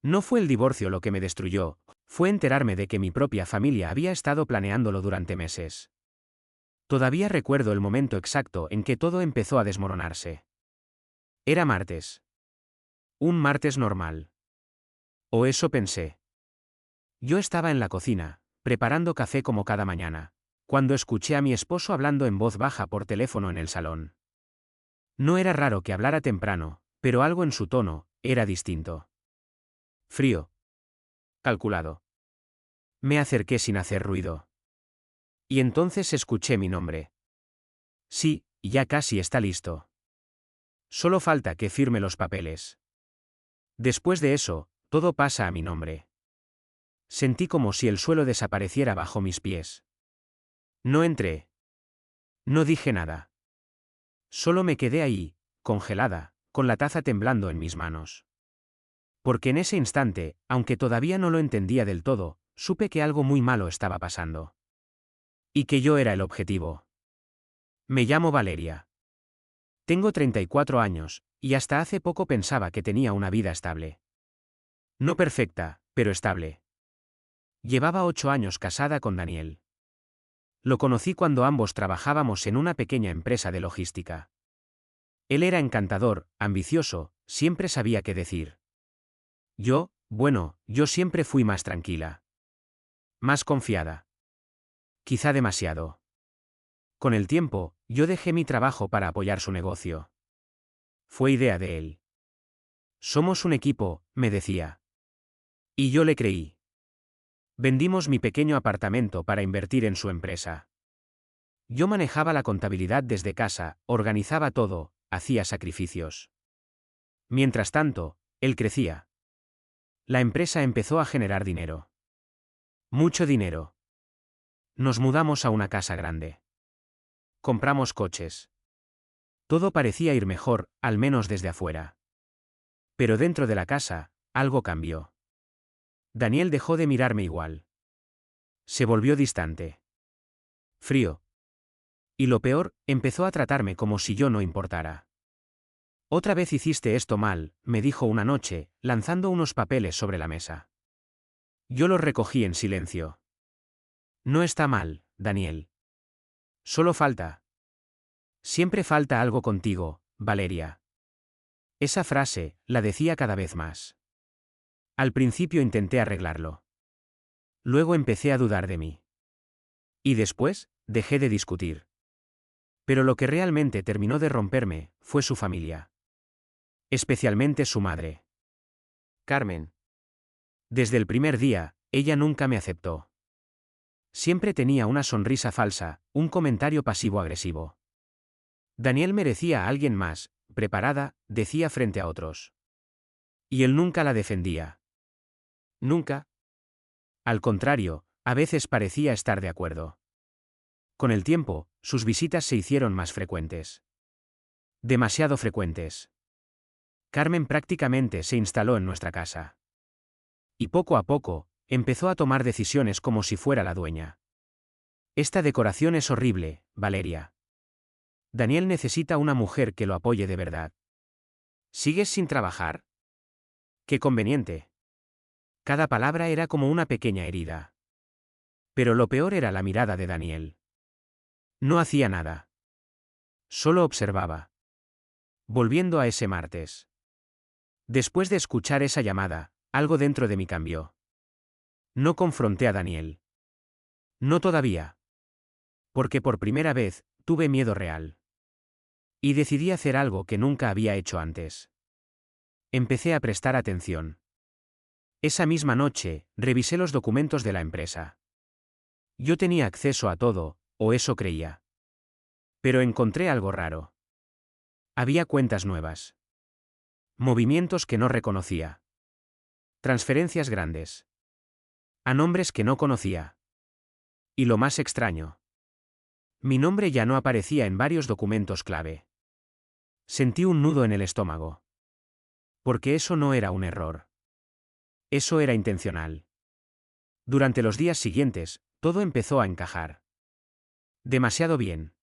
No fue el divorcio lo que me destruyó, fue enterarme de que mi propia familia había estado planeándolo durante meses. Todavía recuerdo el momento exacto en que todo empezó a desmoronarse. Era martes. Un martes normal. O eso pensé. Yo estaba en la cocina, preparando café como cada mañana, cuando escuché a mi esposo hablando en voz baja por teléfono en el salón. No era raro que hablara temprano, pero algo en su tono era distinto. Frío. Calculado. Me acerqué sin hacer ruido. Y entonces escuché mi nombre. Sí, ya casi está listo. Solo falta que firme los papeles. Después de eso, todo pasa a mi nombre. Sentí como si el suelo desapareciera bajo mis pies. No entré. No dije nada. Solo me quedé ahí, congelada, con la taza temblando en mis manos. Porque en ese instante, aunque todavía no lo entendía del todo, supe que algo muy malo estaba pasando. Y que yo era el objetivo. Me llamo Valeria. Tengo 34 años, y hasta hace poco pensaba que tenía una vida estable. No perfecta, pero estable. Llevaba 8 años casada con Daniel. Lo conocí cuando ambos trabajábamos en una pequeña empresa de logística. Él era encantador, ambicioso, siempre sabía qué decir. Yo siempre fui más tranquila. Más confiada. Quizá demasiado. Con el tiempo, yo dejé mi trabajo para apoyar su negocio. Fue idea de él. Somos un equipo, me decía. Y yo le creí. Vendimos mi pequeño apartamento para invertir en su empresa. Yo manejaba la contabilidad desde casa, organizaba todo, hacía sacrificios. Mientras tanto, él crecía. La empresa empezó a generar dinero. Mucho dinero. Nos mudamos a una casa grande. Compramos coches. Todo parecía ir mejor, al menos desde afuera. Pero dentro de la casa, algo cambió. Daniel dejó de mirarme igual. Se volvió distante. Frío. Y lo peor, empezó a tratarme como si yo no importara. Otra vez hiciste esto mal, me dijo una noche, lanzando unos papeles sobre la mesa. Yo los recogí en silencio. No está mal, Daniel. Solo falta. Siempre falta algo contigo, Valeria. Esa frase, la decía cada vez más. Al principio intenté arreglarlo. Luego empecé a dudar de mí. Y después, dejé de discutir. Pero lo que realmente terminó de romperme, fue su familia. Especialmente su madre. Carmen. Desde el primer día, ella nunca me aceptó. Siempre tenía una sonrisa falsa, un comentario pasivo-agresivo. Daniel merecía a alguien más, preparada, decía frente a otros. Y él nunca la defendía. Nunca. Al contrario, a veces parecía estar de acuerdo. Con el tiempo, sus visitas se hicieron más frecuentes. Demasiado frecuentes. Carmen prácticamente se instaló en nuestra casa. Y poco a poco, empezó a tomar decisiones como si fuera la dueña. Esta decoración es horrible, Valeria. Daniel necesita una mujer que lo apoye de verdad. ¿Sigues sin trabajar? Qué conveniente. Cada palabra era como una pequeña herida. Pero lo peor era la mirada de Daniel. No hacía nada. Solo observaba. Volviendo a ese martes. Después de escuchar esa llamada, algo dentro de mí cambió. No confronté a Daniel. No todavía. Porque por primera vez, tuve miedo real. Y decidí hacer algo que nunca había hecho antes. Empecé a prestar atención. Esa misma noche, revisé los documentos de la empresa. Yo tenía acceso a todo, o eso creía. Pero encontré algo raro. Había cuentas nuevas. Movimientos que no reconocía. Transferencias grandes. A nombres que no conocía. Y lo más extraño. Mi nombre ya no aparecía en varios documentos clave. Sentí un nudo en el estómago. Porque eso no era un error. Eso era intencional. Durante los días siguientes, todo empezó a encajar. Demasiado bien.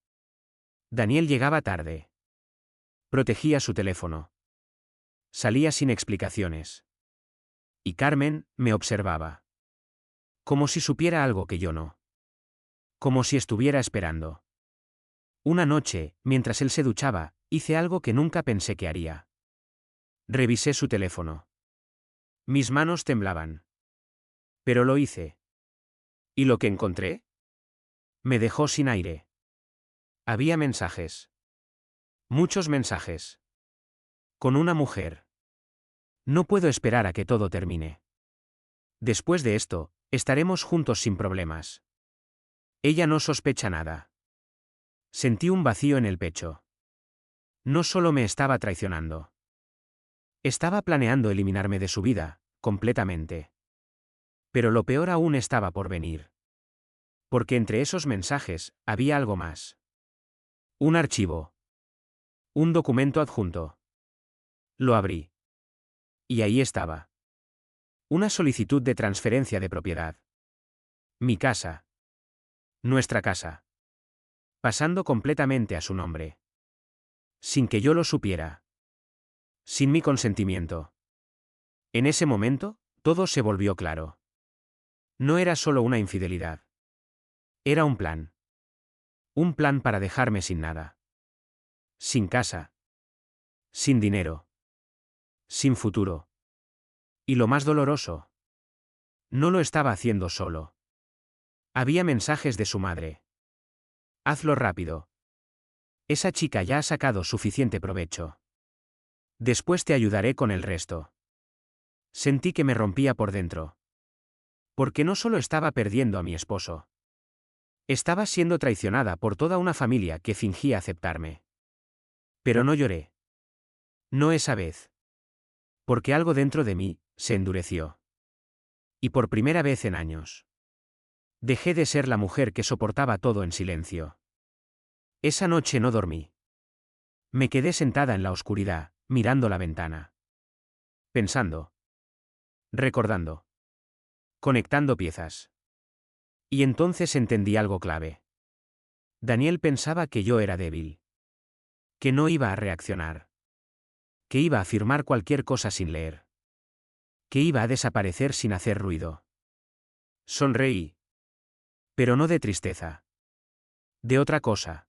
Daniel llegaba tarde. Protegía su teléfono. Salía sin explicaciones. Y Carmen me observaba. Como si supiera algo que yo no. Como si estuviera esperando. Una noche, mientras él se duchaba, hice algo que nunca pensé que haría. Revisé su teléfono. Mis manos temblaban. Pero lo hice. ¿Y lo que encontré? Me dejó sin aire. Había mensajes. Muchos mensajes. Con una mujer. No puedo esperar a que todo termine. Después de esto, estaremos juntos sin problemas. Ella no sospecha nada. Sentí un vacío en el pecho. No solo me estaba traicionando. Estaba planeando eliminarme de su vida, completamente. Pero lo peor aún estaba por venir. Porque entre esos mensajes, había algo más. Un archivo. Un documento adjunto. Lo abrí. Y ahí estaba. Una solicitud de transferencia de propiedad. Mi casa. Nuestra casa. Pasando completamente a su nombre. Sin que yo lo supiera. Sin mi consentimiento. En ese momento, todo se volvió claro. No era solo una infidelidad. Era un plan. Un plan para dejarme sin nada. Sin casa. Sin dinero. Sin futuro. Y lo más doloroso. No lo estaba haciendo solo. Había mensajes de su madre. Hazlo rápido. Esa chica ya ha sacado suficiente provecho. Después te ayudaré con el resto. Sentí que me rompía por dentro. Porque no solo estaba perdiendo a mi esposo. Estaba siendo traicionada por toda una familia que fingía aceptarme. Pero no lloré. No esa vez. Porque algo dentro de mí se endureció. Y por primera vez en años. Dejé de ser la mujer que soportaba todo en silencio. Esa noche no dormí. Me quedé sentada en la oscuridad, mirando la ventana. Pensando. Recordando. Conectando piezas. Y entonces entendí algo clave. Daniel pensaba que yo era débil. Que no iba a reaccionar. Que iba a afirmar cualquier cosa sin leer. Que iba a desaparecer sin hacer ruido. Sonreí. Pero no de tristeza. De otra cosa.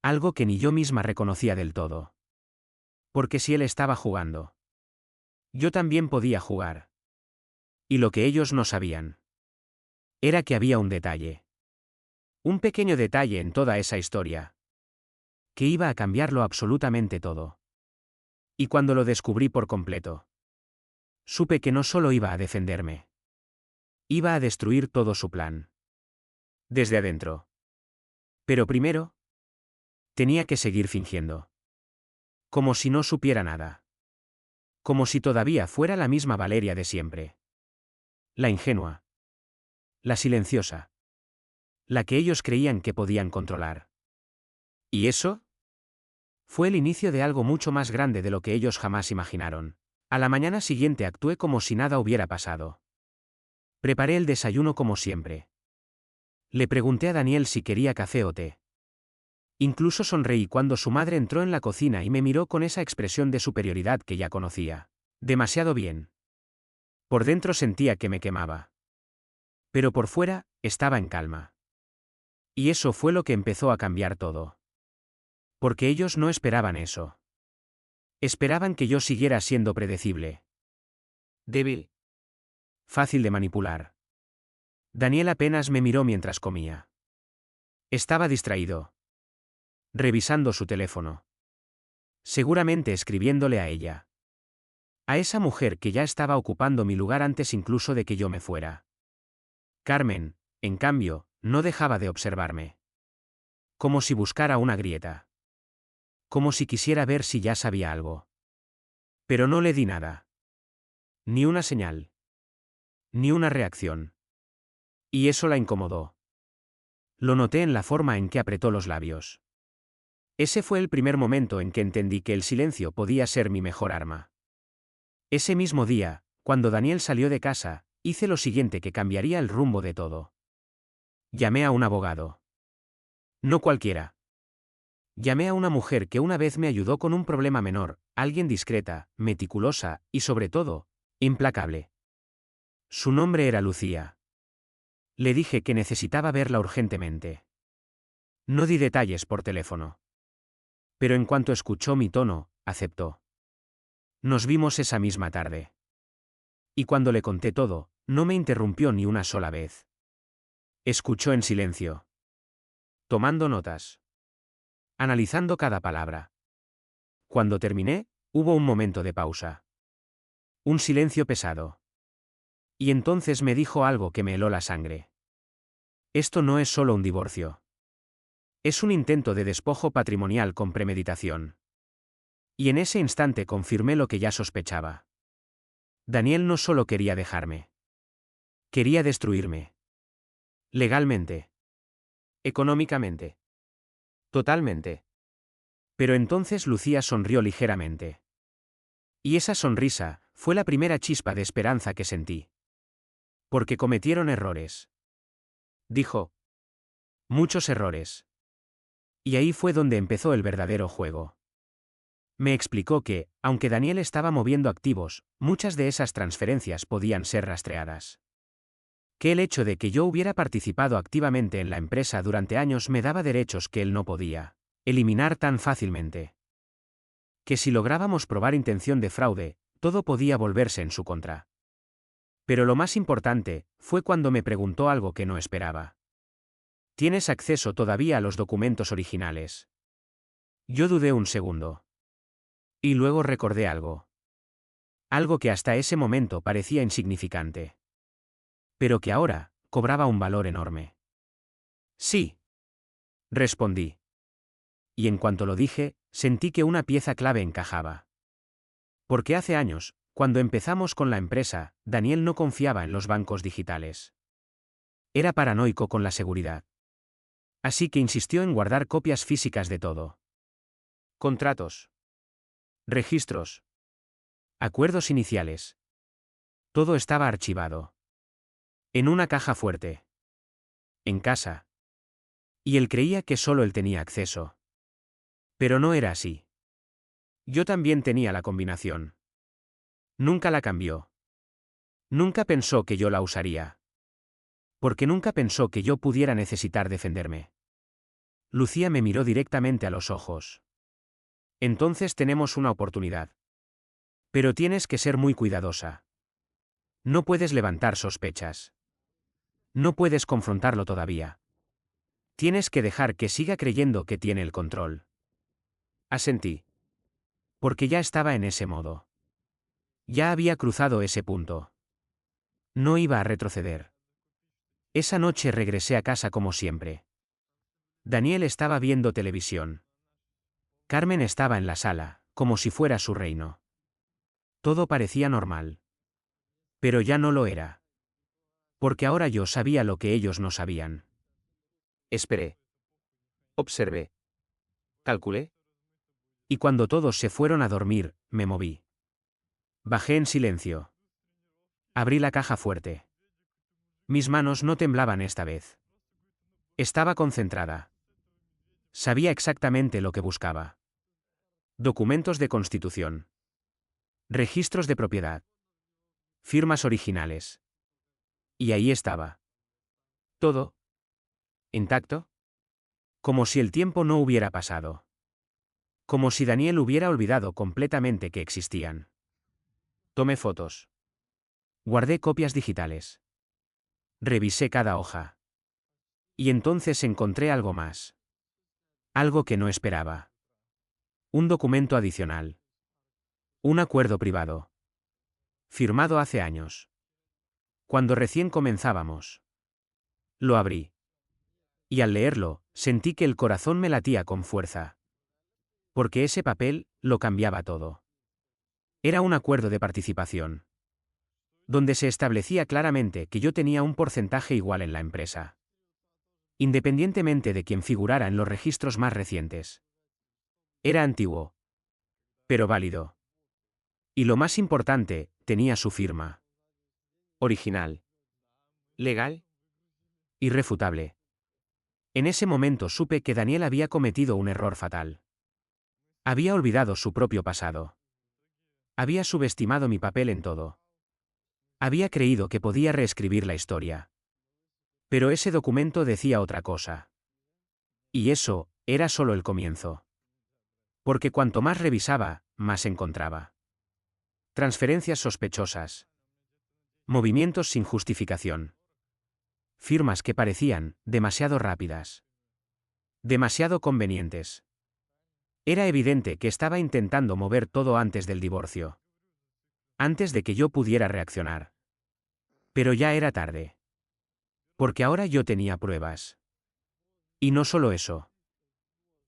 Algo que ni yo misma reconocía del todo. Porque si él estaba jugando, yo también podía jugar. Y lo que ellos no sabían era que había un detalle. Un pequeño detalle en toda esa historia. Que iba a cambiarlo absolutamente todo. Y cuando lo descubrí por completo, supe que no solo iba a defenderme. Iba a destruir todo su plan. Desde adentro. Pero primero, tenía que seguir fingiendo. Como si no supiera nada. Como si todavía fuera la misma Valeria de siempre. La ingenua. La silenciosa. La que ellos creían que podían controlar. ¿Y eso? Fue el inicio de algo mucho más grande de lo que ellos jamás imaginaron. A la mañana siguiente actué como si nada hubiera pasado. Preparé el desayuno como siempre. Le pregunté a Daniel si quería café o té. Incluso sonreí cuando su madre entró en la cocina y me miró con esa expresión de superioridad que ya conocía. Demasiado bien. Por dentro sentía que me quemaba. Pero por fuera, estaba en calma. Y eso fue lo que empezó a cambiar todo. Porque ellos no esperaban eso. Esperaban que yo siguiera siendo predecible. Débil. Fácil de manipular. Daniel apenas me miró mientras comía. Estaba distraído. Revisando su teléfono. Seguramente escribiéndole a ella. A esa mujer que ya estaba ocupando mi lugar antes incluso de que yo me fuera. Carmen, en cambio, no dejaba de observarme. Como si buscara una grieta. Como si quisiera ver si ya sabía algo. Pero no le di nada. Ni una señal. Ni una reacción. Y eso la incomodó. Lo noté en la forma en que apretó los labios. Ese fue el primer momento en que entendí que el silencio podía ser mi mejor arma. Ese mismo día, cuando Daniel salió de casa, hice lo siguiente que cambiaría el rumbo de todo. Llamé a un abogado. No cualquiera. Llamé a una mujer que una vez me ayudó con un problema menor, alguien discreta, meticulosa, y sobre todo, Implacable. Su nombre era Lucía. Le dije que necesitaba verla urgentemente. No di detalles por teléfono. Pero en cuanto escuchó mi tono, aceptó. Nos vimos esa misma tarde. Y cuando le conté todo, no me interrumpió ni una sola vez. Escuchó en silencio. Tomando notas. Analizando cada palabra. Cuando terminé, hubo un momento de pausa. Un silencio pesado. Y entonces me dijo algo que me heló la sangre. Esto no es solo un divorcio. Es un intento de despojo patrimonial con premeditación. Y en ese instante confirmé lo que ya sospechaba. Daniel no solo quería dejarme. Quería destruirme. Legalmente. Económicamente. Totalmente. Pero entonces Lucía sonrió ligeramente. Y esa sonrisa fue la primera chispa de esperanza que sentí. Porque cometieron errores. Dijo. Muchos errores. Y ahí fue donde empezó el verdadero juego. Me explicó que, aunque Daniel estaba moviendo activos, muchas de esas transferencias podían ser rastreadas. Que el hecho de que yo hubiera participado activamente en la empresa durante años me daba derechos que él no podía eliminar tan fácilmente. Que si lográbamos probar intención de fraude, todo podía volverse en su contra. Pero lo más importante fue cuando me preguntó algo que no esperaba. ¿Tienes acceso todavía a los documentos originales? Yo dudé un segundo. Y luego recordé algo. Algo que hasta ese momento parecía insignificante. Pero que ahora cobraba un valor enorme. Sí. Respondí. Y en cuanto lo dije, sentí que una pieza clave encajaba. Porque hace años, cuando empezamos con la empresa, Daniel no confiaba en los bancos digitales. Era paranoico con la seguridad. Así que insistió en guardar copias físicas de todo. Contratos. Registros. Acuerdos iniciales. Todo estaba archivado. En una caja fuerte. En casa. Y él creía que solo él tenía acceso. Pero no era así. Yo también tenía la combinación. Nunca la cambió. Nunca pensó que yo la usaría. Porque nunca pensó que yo pudiera necesitar defenderme. Lucía me miró directamente a los ojos. Entonces tenemos una oportunidad. Pero tienes que ser muy cuidadosa. No puedes levantar sospechas. No puedes confrontarlo todavía. Tienes que dejar que siga creyendo que tiene el control. Asentí. Porque ya estaba en ese modo. Ya había cruzado ese punto. No iba a retroceder. Esa noche regresé a casa como siempre. Daniel estaba viendo televisión. Carmen estaba en la sala, como si fuera su reino. Todo parecía normal. Pero ya no lo era. Porque ahora yo sabía lo que ellos no sabían. Esperé. Observé. Calculé. Y cuando todos se fueron a dormir, me moví. Bajé en silencio. Abrí la caja fuerte. Mis manos no temblaban esta vez. Estaba concentrada. Sabía exactamente lo que buscaba. Documentos de constitución. Registros de propiedad. Firmas originales. Y ahí estaba. Todo. Intacto. Como si el tiempo no hubiera pasado. Como si Daniel hubiera olvidado completamente que existían. Tomé fotos. Guardé copias digitales. Revisé cada hoja. Y entonces encontré algo más. Algo que no esperaba. Un documento adicional. Un acuerdo privado. Firmado hace años. Cuando recién comenzábamos. Lo abrí. Y al leerlo, sentí que el corazón me latía con fuerza. Porque ese papel lo cambiaba todo. Era un acuerdo de participación. Donde se establecía claramente que yo tenía un porcentaje igual en la empresa. Independientemente de quien figurara en los registros más recientes. Era antiguo. Pero válido. Y lo más importante, tenía su firma. Original. Legal. Irrefutable. En ese momento supe que Daniel había cometido un error fatal. Había olvidado su propio pasado. Había subestimado mi papel en todo. Había creído que podía reescribir la historia. Pero ese documento decía otra cosa. Y eso, era solo el comienzo. Porque cuanto más revisaba, más encontraba. Transferencias sospechosas. Movimientos sin justificación. Firmas que parecían demasiado rápidas. Demasiado convenientes. Era evidente que estaba intentando mover todo antes del divorcio. Antes de que yo pudiera reaccionar. Pero ya era tarde. Porque ahora yo tenía pruebas. Y no solo eso.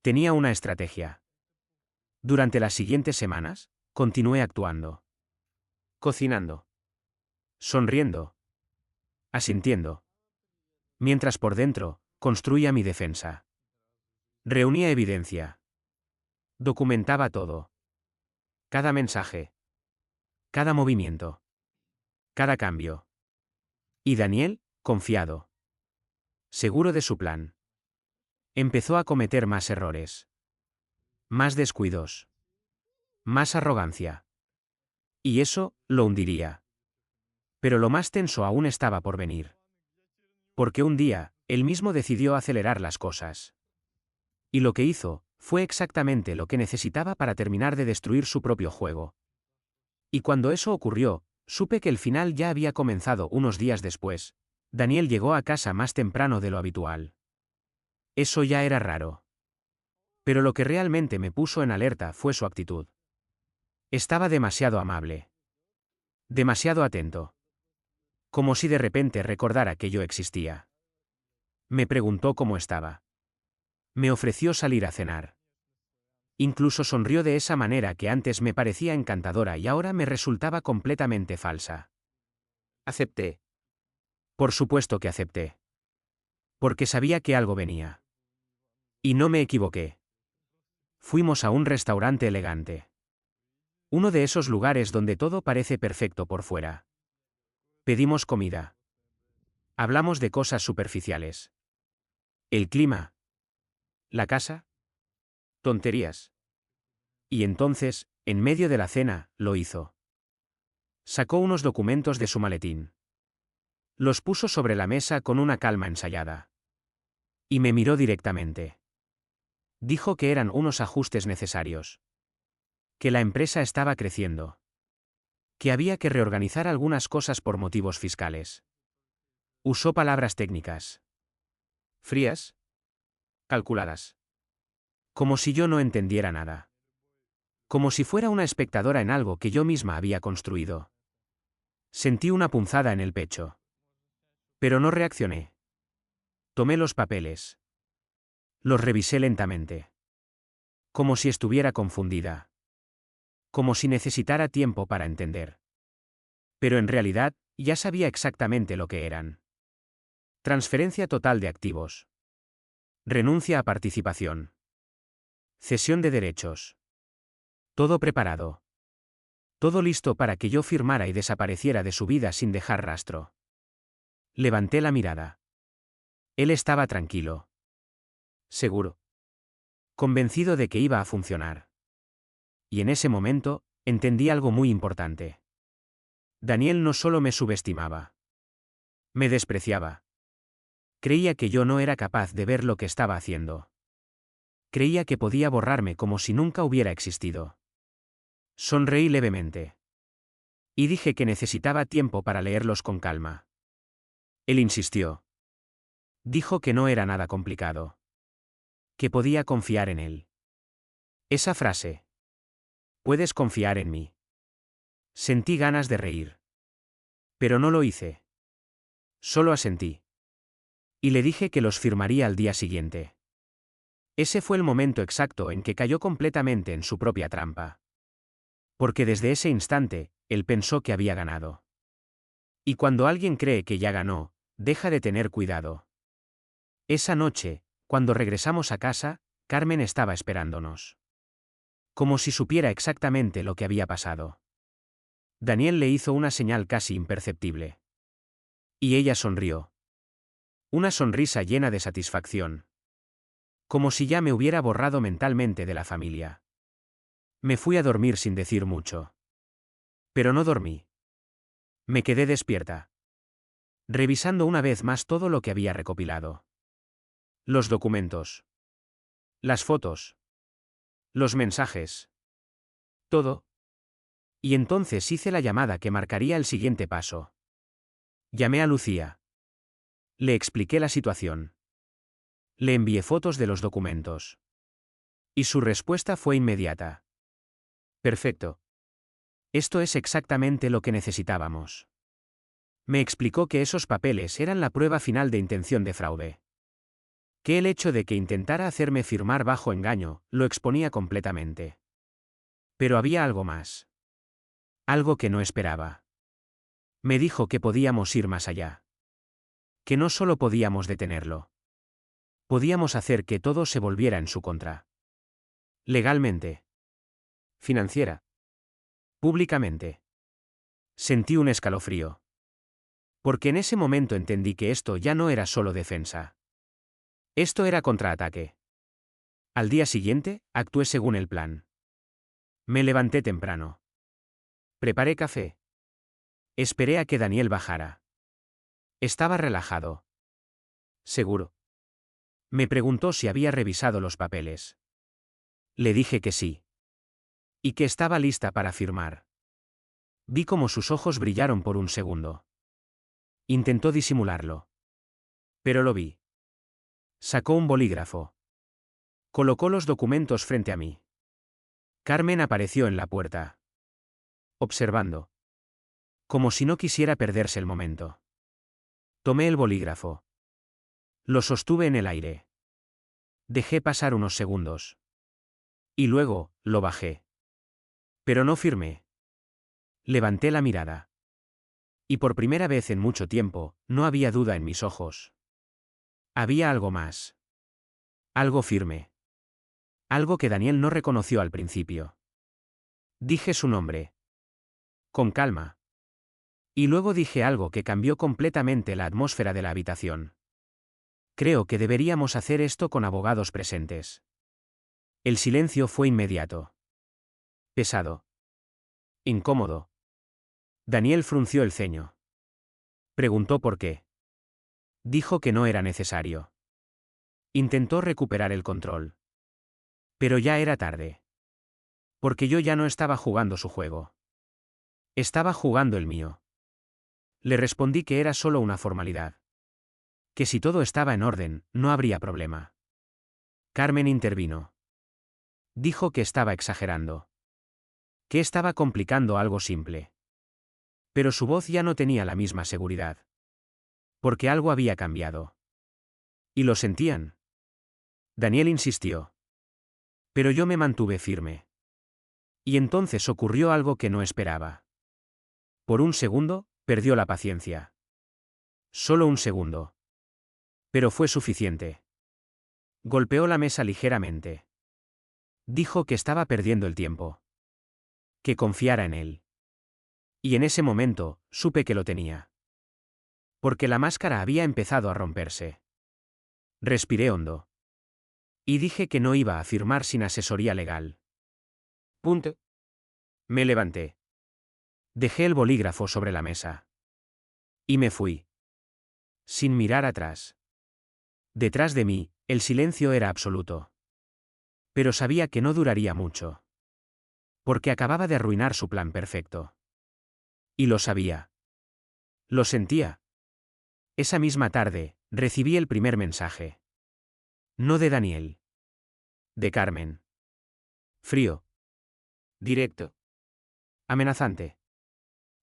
Tenía una estrategia. Durante las siguientes semanas, continué actuando. Cocinando. Sonriendo. Asintiendo. Mientras por dentro, construía mi defensa. Reunía evidencia. Documentaba todo. Cada mensaje. Cada movimiento. Cada cambio. Y Daniel, confiado. Seguro de su plan. Empezó a cometer más errores. Más descuidos. Más arrogancia. Y eso, lo hundiría. Pero lo más tenso aún estaba por venir. Porque un día, él mismo decidió acelerar las cosas. Y lo que hizo, fue exactamente lo que necesitaba para terminar de destruir su propio juego. Y cuando eso ocurrió, supe que el final ya había comenzado unos días después. Daniel llegó a casa más temprano de lo habitual. Eso ya era raro. Pero lo que realmente me puso en alerta fue su actitud. Estaba demasiado amable. Demasiado atento. Como si de repente recordara que yo existía. Me preguntó cómo estaba. Me ofreció salir a cenar. Incluso sonrió de esa manera que antes me parecía encantadora y ahora me resultaba completamente falsa. Acepté. Por supuesto que acepté. Porque sabía que algo venía. Y no me equivoqué. Fuimos a un restaurante elegante. Uno de esos lugares donde todo parece perfecto por fuera. Pedimos comida. Hablamos de cosas superficiales. El clima. La casa. Tonterías. Y entonces, en medio de la cena, lo hizo. Sacó unos documentos de su maletín. Los puso sobre la mesa con una calma ensayada. Y me miró directamente. Dijo que eran unos ajustes necesarios. Que la empresa estaba creciendo. Que había que reorganizar algunas cosas por motivos fiscales. Usó palabras técnicas. Frías. Calculadas. Como si yo no entendiera nada. Como si fuera una espectadora en algo que yo misma había construido. Sentí una punzada en el pecho. Pero no reaccioné. Tomé los papeles. Los revisé lentamente. Como si estuviera confundida. Como si necesitara tiempo para entender. Pero en realidad, ya sabía exactamente lo que eran. Transferencia total de activos. Renuncia a participación. Cesión de derechos. Todo preparado. Todo listo para que yo firmara y desapareciera de su vida sin dejar rastro. Levanté la mirada. Él estaba tranquilo. Seguro. Convencido de que iba a funcionar. Y en ese momento, entendí algo muy importante. Daniel no solo me subestimaba. Me despreciaba. Creía que yo no era capaz de ver lo que estaba haciendo. Creía que podía borrarme como si nunca hubiera existido. Sonreí levemente. Y dije que necesitaba tiempo para leerlos con calma. Él insistió. Dijo que no era nada complicado. Que podía confiar en él. Esa frase. Puedes confiar en mí. Sentí ganas de reír. Pero no lo hice. Solo asentí. Y le dije que los firmaría al día siguiente. Ese fue el momento exacto en que cayó completamente en su propia trampa. Porque desde ese instante, él pensó que había ganado. Y cuando alguien cree que ya ganó, deja de tener cuidado. Esa noche, cuando regresamos a casa, Carmen estaba esperándonos. Como si supiera exactamente lo que había pasado. Daniel le hizo una señal casi imperceptible. Y ella sonrió. Una sonrisa llena de satisfacción. Como si ya me hubiera borrado mentalmente de la familia. Me fui a dormir sin decir mucho. Pero no dormí. Me quedé despierta, revisando una vez más todo lo que había recopilado. Los documentos. Las fotos. Los mensajes. Todo. Y entonces hice la llamada que marcaría el siguiente paso. Llamé a Lucía. Le expliqué la situación. Le envié fotos de los documentos. Y su respuesta fue inmediata. Perfecto. Esto es exactamente lo que necesitábamos. Me explicó que esos papeles eran la prueba final de intención de fraude. Que el hecho de que intentara hacerme firmar bajo engaño lo exponía completamente. Pero había algo más. Algo que no esperaba. Me dijo que podíamos ir más allá. Que no solo podíamos detenerlo. Podíamos hacer que todo se volviera en su contra. Legalmente. Financiera. Públicamente. Sentí un escalofrío. Porque en ese momento entendí que esto ya no era solo defensa. Esto era contraataque. Al día siguiente, actué según el plan. Me levanté temprano. Preparé café. Esperé a que Daniel bajara. Estaba relajado. ¿Seguro? Me preguntó si había revisado los papeles. Le dije que sí. Y que estaba lista para firmar. Vi cómo sus ojos brillaron por un segundo. Intentó disimularlo. Pero lo vi. Sacó un bolígrafo. Colocó los documentos frente a mí. Carmen apareció en la puerta. Observando. Como si no quisiera perderse el momento. Tomé el bolígrafo. Lo sostuve en el aire. Dejé pasar unos segundos. Y luego, lo bajé. Pero no firmé. Levanté la mirada. Y por primera vez en mucho tiempo, no había duda en mis ojos. Había algo más. Algo firme. Algo que Daniel no reconoció al principio. Dije su nombre. Con calma. Y luego dije algo que cambió completamente la atmósfera de la habitación. Creo que deberíamos hacer esto con abogados presentes. El silencio fue inmediato. Pesado. Incómodo. Daniel frunció el ceño. Preguntó por qué. Dijo que no era necesario. Intentó recuperar el control. Pero ya era tarde. Porque yo ya no estaba jugando su juego. Estaba jugando el mío. Le respondí que era solo una formalidad. Que si todo estaba en orden, no habría problema. Carmen intervino. Dijo que estaba exagerando. Que estaba complicando algo simple. Pero su voz ya no tenía la misma seguridad. Porque algo había cambiado. ¿Y lo sentían? Daniel insistió. Pero yo me mantuve firme. Y entonces ocurrió algo que no esperaba. Por un segundo, perdió la paciencia. Solo un segundo. Pero fue suficiente. Golpeó la mesa ligeramente. Dijo que estaba perdiendo el tiempo. Que confiara en él. Y en ese momento, supe que lo tenía. Porque la máscara había empezado a romperse. Respiré hondo. Y dije que no iba a firmar sin asesoría legal. Punto. Me levanté. Dejé el bolígrafo sobre la mesa. Y me fui. Sin mirar atrás. Detrás de mí, el silencio era absoluto. Pero sabía que no duraría mucho. Porque acababa de arruinar su plan perfecto. Y lo sabía. Lo sentía. Esa misma tarde, recibí el primer mensaje. No de Daniel. De Carmen. Frío. Directo. Amenazante.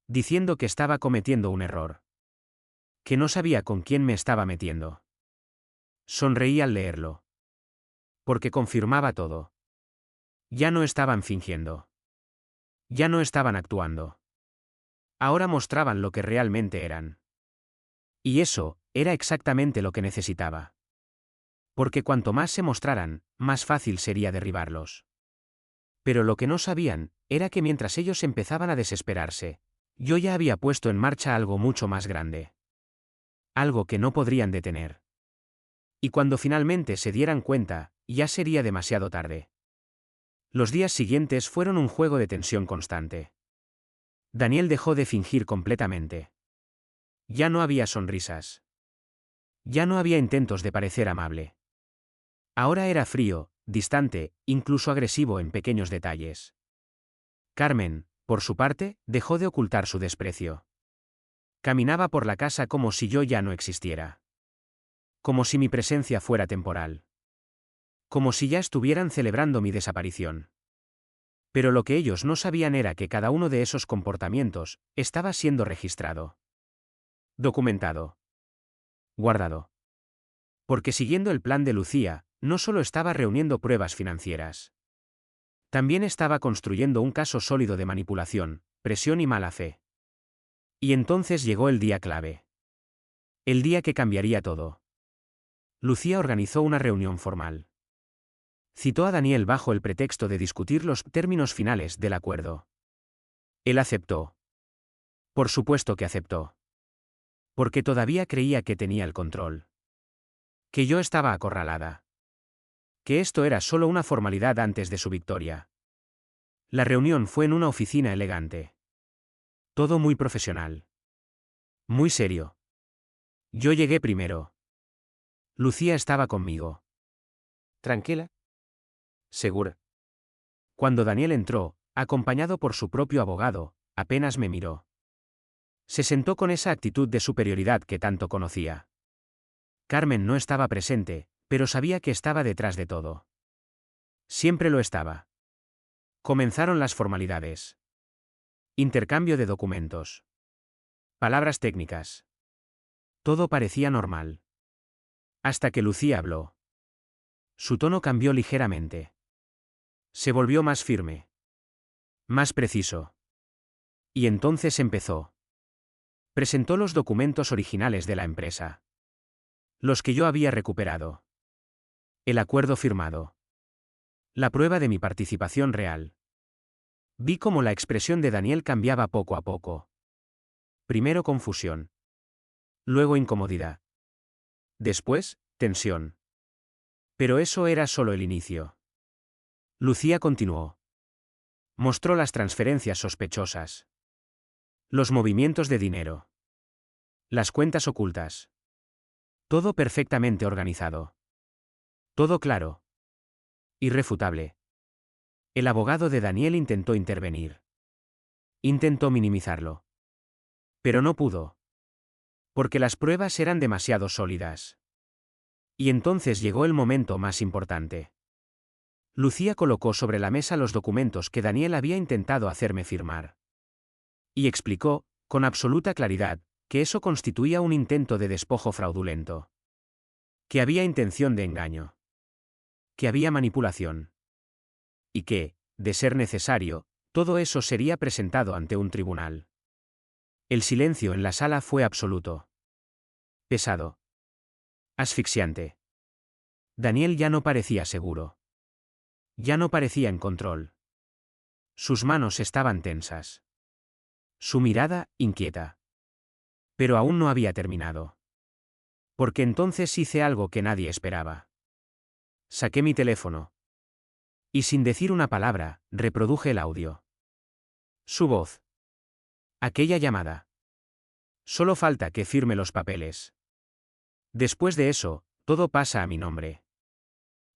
Diciendo que estaba cometiendo un error. Que no sabía con quién me estaba metiendo. Sonreí al leerlo. Porque confirmaba todo. Ya no estaban fingiendo. Ya no estaban actuando. Ahora mostraban lo que realmente eran. Y eso, era exactamente lo que necesitaba. Porque cuanto más se mostraran, más fácil sería derribarlos. Pero lo que no sabían, era que mientras ellos empezaban a desesperarse, yo ya había puesto en marcha algo mucho más grande. Algo que no podrían detener. Y cuando finalmente se dieran cuenta, ya sería demasiado tarde. Los días siguientes fueron un juego de tensión constante. Daniel dejó de fingir completamente. Ya no había sonrisas. Ya no había intentos de parecer amable. Ahora era frío, distante, incluso agresivo en pequeños detalles. Carmen, por su parte, dejó de ocultar su desprecio. Caminaba por la casa como si yo ya no existiera. Como si mi presencia fuera temporal. Como si ya estuvieran celebrando mi desaparición. Pero lo que ellos no sabían era que cada uno de esos comportamientos estaba siendo registrado. Documentado. Guardado. Porque siguiendo el plan de Lucía, no solo estaba reuniendo pruebas financieras. También estaba construyendo un caso sólido de manipulación, presión y mala fe. Y entonces llegó el día clave. El día que cambiaría todo. Lucía organizó una reunión formal. Citó a Daniel bajo el pretexto de discutir los términos finales del acuerdo. Él aceptó. Por supuesto que aceptó. Porque todavía creía que tenía el control. Que yo estaba acorralada. Que esto era solo una formalidad antes de su victoria. La reunión fue en una oficina elegante. Todo muy profesional. Muy serio. Yo llegué primero. Lucía estaba conmigo. ¿Tranquila? Segura. Cuando Daniel entró, acompañado por su propio abogado, apenas me miró. Se sentó con esa actitud de superioridad que tanto conocía. Carmen no estaba presente, pero sabía que estaba detrás de todo. Siempre lo estaba. Comenzaron las formalidades. Intercambio de documentos. Palabras técnicas. Todo parecía normal. Hasta que Lucía habló. Su tono cambió ligeramente. Se volvió más firme. Más preciso. Y entonces empezó. Presentó los documentos originales de la empresa. Los que yo había recuperado. El acuerdo firmado. La prueba de mi participación real. Vi cómo la expresión de Daniel cambiaba poco a poco. Primero confusión. Luego incomodidad. Después, tensión. Pero eso era solo el inicio. Lucía continuó. Mostró las transferencias sospechosas. Los movimientos de dinero. Las cuentas ocultas. Todo perfectamente organizado. Todo claro. Irrefutable. El abogado de Daniel intentó intervenir. Intentó minimizarlo. Pero no pudo. Porque las pruebas eran demasiado sólidas. Y entonces llegó el momento más importante. Lucía colocó sobre la mesa los documentos que Daniel había intentado hacerme firmar. Y explicó, con absoluta claridad, que eso constituía un intento de despojo fraudulento. Que había intención de engaño. Que había manipulación. Y que, de ser necesario, todo eso sería presentado ante un tribunal. El silencio en la sala fue absoluto. Pesado. Asfixiante. Daniel ya no parecía seguro. Ya no parecía en control. Sus manos estaban tensas. Su mirada, inquieta. Pero aún no había terminado. Porque entonces hice algo que nadie esperaba. Saqué mi teléfono. Y sin decir una palabra, reproduje el audio. Su voz. Aquella llamada. Solo falta que firme los papeles. Después de eso, todo pasa a mi nombre.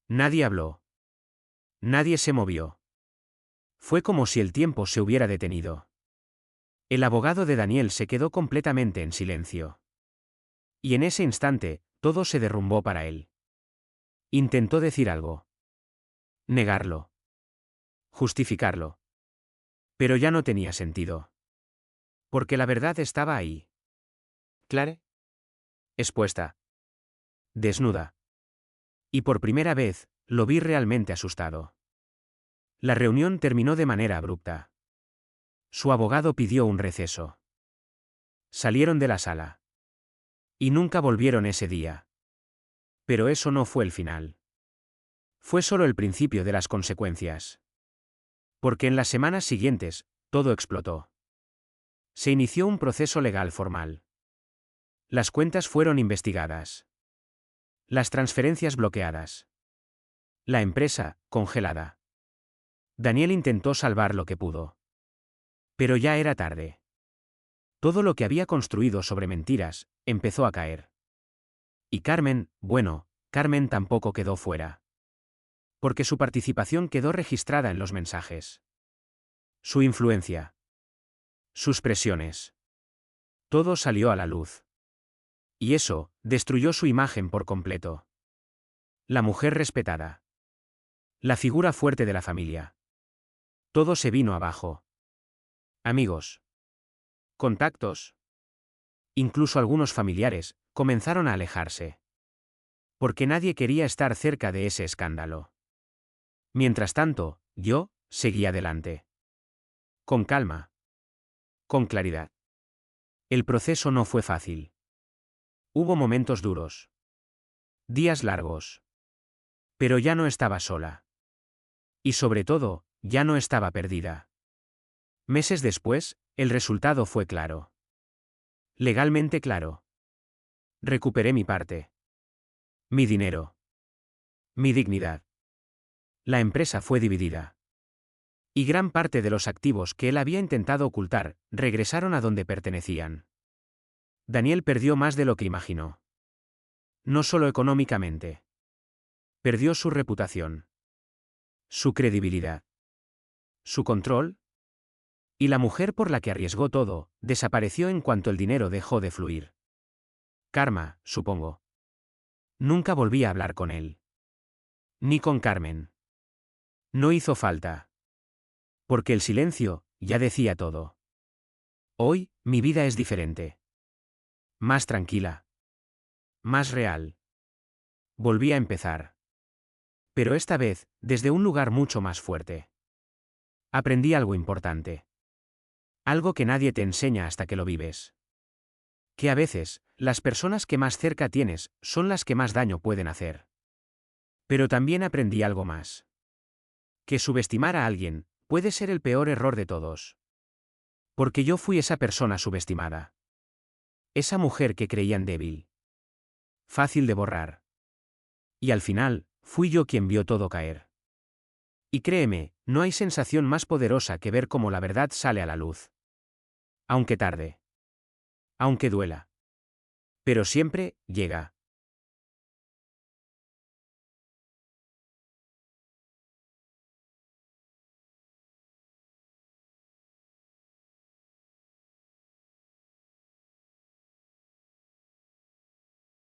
Nadie habló. Nadie se movió. Fue como si el tiempo se hubiera detenido. El abogado de Daniel se quedó completamente en silencio. Y en ese instante, todo se derrumbó para él. Intentó decir algo. Negarlo. Justificarlo. Pero ya no tenía sentido. Porque la verdad estaba ahí. Clare. Expuesta. Desnuda. Y por primera vez, lo vi realmente asustado. La reunión terminó de manera abrupta. Su abogado pidió un receso. Salieron de la sala. Y nunca volvieron ese día. Pero eso no fue el final. Fue solo el principio de las consecuencias. Porque en las semanas siguientes, todo explotó. Se inició un proceso legal formal. Las cuentas fueron investigadas. Las transferencias bloqueadas. La empresa, congelada. Daniel intentó salvar lo que pudo. Pero ya era tarde. Todo lo que había construido sobre mentiras, empezó a caer. Y Carmen, bueno, Carmen tampoco quedó fuera. Porque su participación quedó registrada en los mensajes. Su influencia. Sus presiones. Todo salió a la luz. Y eso, destruyó su imagen por completo. La mujer respetada. La figura fuerte de la familia. Todo se vino abajo. Amigos. Contactos. Incluso algunos familiares, comenzaron a alejarse. Porque nadie quería estar cerca de ese escándalo. Mientras tanto, yo, seguí adelante. Con calma. Con claridad. El proceso no fue fácil. Hubo momentos duros. Días largos. Pero ya no estaba sola. Y sobre todo, ya no estaba perdida. Meses después, el resultado fue claro. Legalmente claro. Recuperé mi parte. Mi dinero. Mi dignidad. La empresa fue dividida. Y gran parte de los activos que él había intentado ocultar, regresaron a donde pertenecían. Daniel perdió más de lo que imaginó. No solo económicamente. Perdió su reputación. Su credibilidad. Su control. Y la mujer por la que arriesgó todo, desapareció en cuanto el dinero dejó de fluir. Karma, supongo. Nunca volví a hablar con él. Ni con Carmen. No hizo falta. Porque el silencio, ya decía todo. Hoy, mi vida es diferente. Más tranquila. Más real. Volví a empezar. Pero esta vez, desde un lugar mucho más fuerte. Aprendí algo importante. Algo que nadie te enseña hasta que lo vives. Que a veces, las personas que más cerca tienes, son las que más daño pueden hacer. Pero también aprendí algo más. Que subestimar a alguien, puede ser el peor error de todos. Porque yo fui esa persona subestimada. Esa mujer que creían débil. Fácil de borrar. Y al final, fui yo quien vio todo caer. Y créeme, no hay sensación más poderosa que ver cómo la verdad sale a la luz. Aunque tarde. Aunque duela. Pero siempre, llega.